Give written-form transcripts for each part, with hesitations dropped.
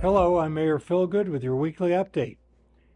Hello, I'm Mayor Philgood with your weekly update.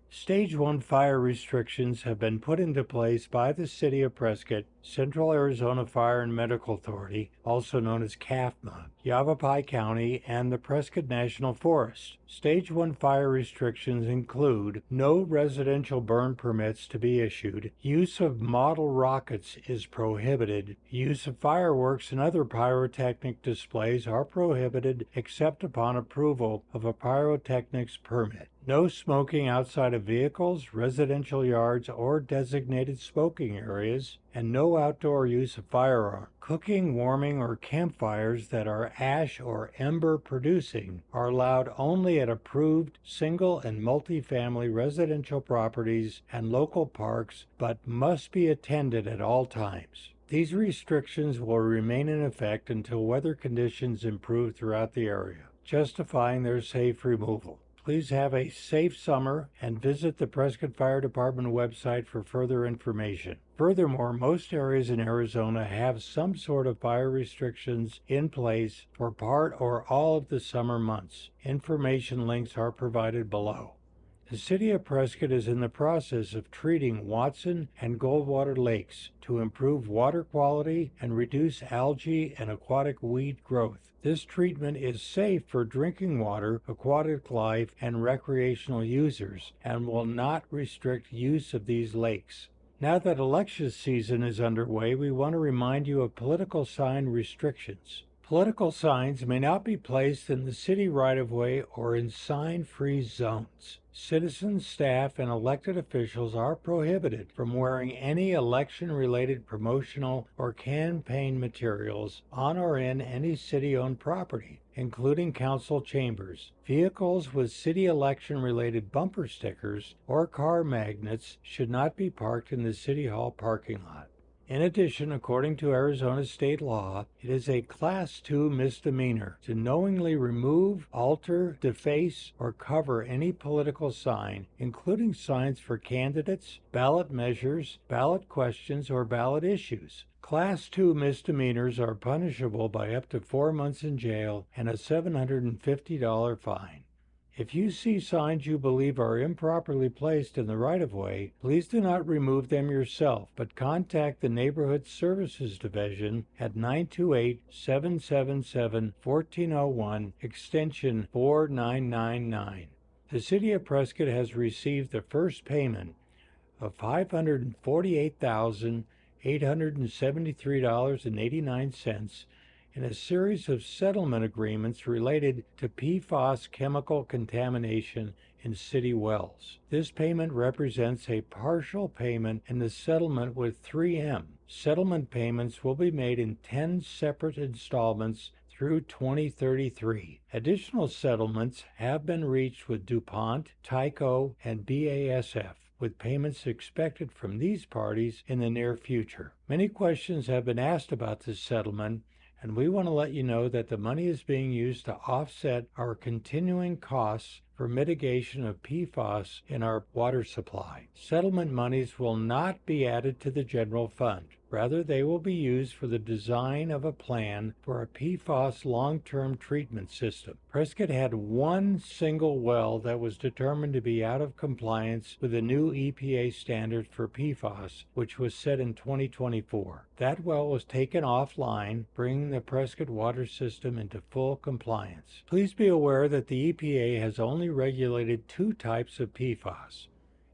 Stage 1 fire restrictions have been put into place by the City of Prescott, Central Arizona Fire and Medical Authority, also known as CAFMA, Yavapai County, and the Prescott National Forest. Stage 1 fire restrictions include no residential burn permits to be issued, use of model rockets is prohibited, use of fireworks and other pyrotechnic displays are prohibited except upon approval of a pyrotechnics permit. No smoking outside of vehicles, residential yards, or designated smoking areas, and no outdoor use of firearms. Cooking, warming, or campfires that are ash or ember producing are allowed only at approved single and multi-family residential properties and local parks, but must be attended at all times. These restrictions will remain in effect until weather conditions improve throughout the area, justifying their safe removal. Please have a safe summer and visit the Prescott Fire Department website for further information. Furthermore, most areas in Arizona have some sort of fire restrictions in place for part or all of the summer months. Information links are provided below. The City of Prescott is in the process of treating Watson and Goldwater Lakes to improve water quality and reduce algae and aquatic weed growth. This treatment is safe for drinking water, aquatic life, and recreational users and will not restrict use of these lakes. Now that election season is underway, we want to remind you of political sign restrictions. Political signs may not be placed in the city right-of-way or in sign-free zones. Citizens, staff, and elected officials are prohibited from wearing any election-related promotional or campaign materials on or in any city-owned property, including council chambers. Vehicles with city election-related bumper stickers or car magnets should not be parked in the City Hall parking lot. In addition, according to Arizona state law, it is a Class 2 misdemeanor to knowingly remove, alter, deface, or cover any political sign, including signs for candidates, ballot measures, ballot questions, or ballot issues. Class 2 misdemeanors are punishable by up to 4 months in jail and a $750 fine. If you see signs you believe are improperly placed in the right-of-way, please do not remove them yourself, but contact the Neighborhood Services Division at 928-777-1401, extension 4999. The City of Prescott has received the first payment of $548,873.89 in a series of settlement agreements related to PFAS chemical contamination in city wells. This payment represents a partial payment in the settlement with 3M. Settlement payments will be made in 10 separate installments through 2033. Additional settlements have been reached with DuPont, Tyco, and BASF, with payments expected from these parties in the near future. Many questions have been asked about this settlement, and we want to let you know that the money is being used to offset our continuing costs for mitigation of PFAS in our water supply. Settlement monies will not be added to the general fund. Rather, they will be used for the design of a plan for a PFAS long-term treatment system. Prescott had one single well that was determined to be out of compliance with the new EPA standard for PFAS, which was set in 2024. That well was taken offline, bringing the Prescott water system into full compliance. Please be aware that the EPA has only regulated 2 types of PFAS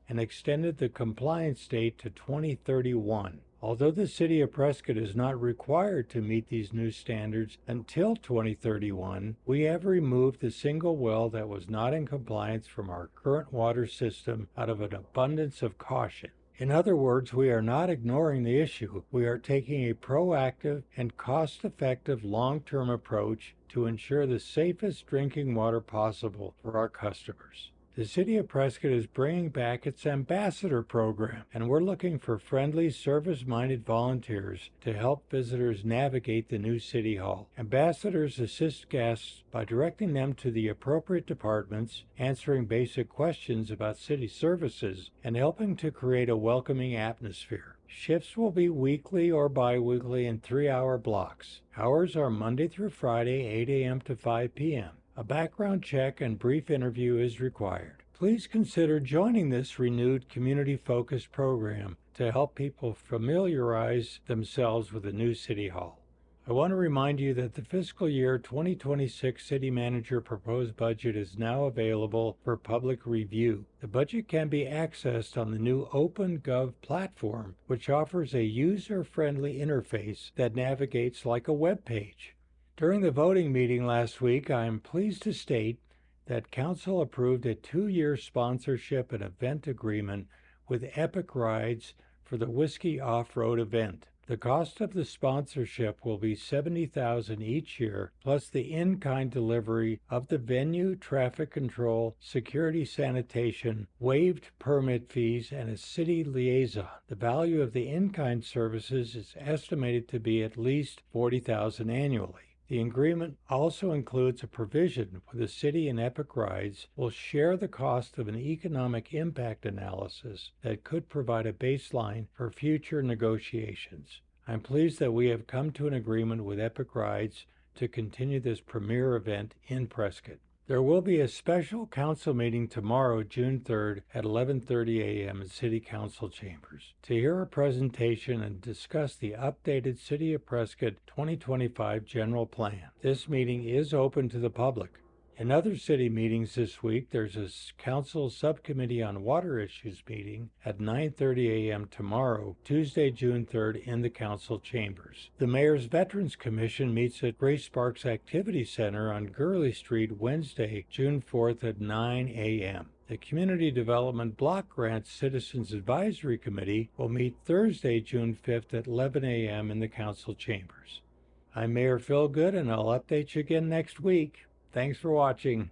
and extended the compliance date to 2031. Although the City of Prescott is not required to meet these new standards until 2031, we have removed the single well that was not in compliance from our current water system out of an abundance of caution. In other words, we are not ignoring the issue. We are taking a proactive and cost-effective long-term approach to ensure the safest drinking water possible for our customers. The City of Prescott is bringing back its ambassador program, and we're looking for friendly, service-minded volunteers to help visitors navigate the new City Hall. Ambassadors assist guests by directing them to the appropriate departments, answering basic questions about city services, and helping to create a welcoming atmosphere. Shifts will be weekly or bi-weekly in 3-hour blocks. Hours are Monday through Friday, 8 a.m. to 5 p.m. A background check and brief interview is required. Please consider joining this renewed community-focused program to help people familiarize themselves with the new City Hall. I want to remind you that the fiscal year 2026 City Manager proposed budget is now available for public review. The budget can be accessed on the new OpenGov platform, which offers a user-friendly interface that navigates like a web page. During the voting meeting last week, I am pleased to state that Council approved a 2-year sponsorship and event agreement with Epic Rides for the Whiskey Off-Road event. The cost of the sponsorship will be $70,000 each year, plus the in-kind delivery of the venue, traffic control, security, sanitation, waived permit fees, and a city liaison. The value of the in-kind services is estimated to be at least $40,000 annually. The agreement also includes a provision where the city and Epic Rides will share the cost of an economic impact analysis that could provide a baseline for future negotiations. I'm pleased that we have come to an agreement with Epic Rides to continue this premier event in Prescott. There will be a special council meeting tomorrow, June 3rd at 11:30 a.m. in City Council chambers to hear a presentation and discuss the updated City of Prescott 2025 general plan. This meeting is open to the public. In other city meetings this week, there's a council subcommittee on water issues meeting at 9:30 a.m. tomorrow, Tuesday, June 3rd, in the council chambers. The Mayor's Veterans Commission meets at Grace Sparks Activity Center on Gurley Street Wednesday, June 4th at 9 a.m. The Community Development Block Grant Citizens Advisory Committee will meet Thursday, June 5th at 11 a.m. in the council chambers. I'm Mayor Philgood, and I'll update you again next week. Thanks for watching.